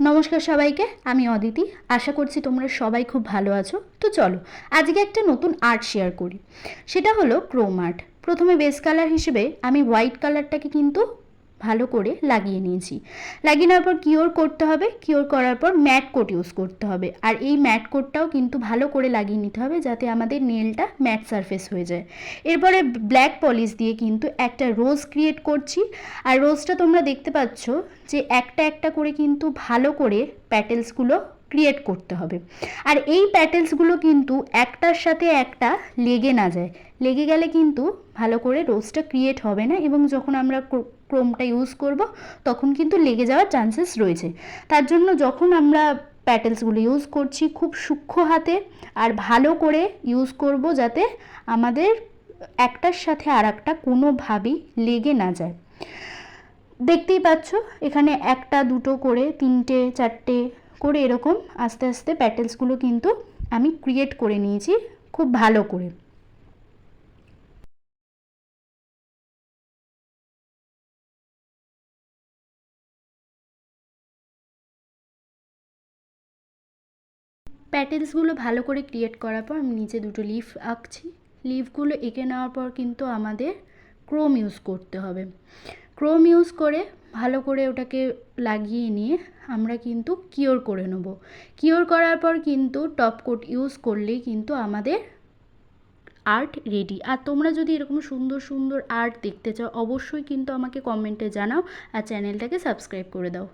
নমস্কার সবাইকে, আমি অদিতি। আশা করছি তোমরা সবাই খুব ভালো আছো। তো চলো আজকে একটা নতুন আর্ট শেয়ার করি, সেটা হলো ক্রোম আর্ট। প্রথমে বেস কালার হিসেবে আমি হোয়াইট কালারটাকে কিন্তু ভালো করে লাগিয়ে নিয়েছি। লাগিয়ে নেওয়ার পর কিওর করতে হবে, কিওর করার পর ম্যাট কোট ইউজ করতে হবে। আর এই ম্যাট কোটটাও কিন্তু ভালো করে লাগিয়ে নিতে হবে যাতে আমাদের নেলটা ম্যাট সারফেস হয়ে যায়। এরপরে ব্ল্যাক পলিশ দিয়ে কিন্তু একটা রোজ ক্রিয়েট করছি। আর রোজটা তোমরা দেখতে পাচ্ছ যে একটা একটা করে কিন্তু ভালো করে প্যাটেলসগুলো ক্রিয়েট করতে হবে। আর এই প্যাটেলসগুলো কিন্তু একটার সাথে একটা লেগে না যায়, লেগে গেলে কিন্তু ভালো করে রোজটা ক্রিয়েট হবে না, এবং যখন আমরা ক্রোমটা ইউজ করব তখন কিন্তু লেগে যাওয়ার চান্সেস রয়েছে। তার জন্য যখন আমরা প্যাটেলসগুলো ইউজ করছি খুব সূক্ষ্ম হাতে আর ভালো করে ইউজ করব যাতে আমাদের একটার সাথে আর একটা কোনোভাবেই লেগে না যায়। দেখতেই পাচ্ছ এখানে একটা দুটো করে তিনটে চারটে করে এরকম আস্তে আস্তে প্যাটেলসগুলো কিন্তু আমি ক্রিয়েট করে নিয়েছি খুব ভালো করে। প্যাটেলসগুলো ভালো করে ক্রিয়েট করার পর আমি নিচে দুটো লিফ আঁকছি। লিফগুলো এঁকে নেওয়ার পর কিন্তু আমাদের ক্রোম ইউজ করতে হবে। ক্রোম ইউজ করে ভালো করে ওটাকে লাগিয়ে নিয়ে আমরা কিন্তু কিওর করে নেব। কিওর করার পর কিন্তু টপ কোট ইউজ করলেই কিন্তু আমাদের আর্ট রেডি। আর তোমরা যদি এরকম সুন্দর সুন্দর আর্ট দেখতে চাও অবশ্যই কিন্তু আমাকে কমেন্টে জানাও আর চ্যানেলটাকে সাবস্ক্রাইব করে দাও।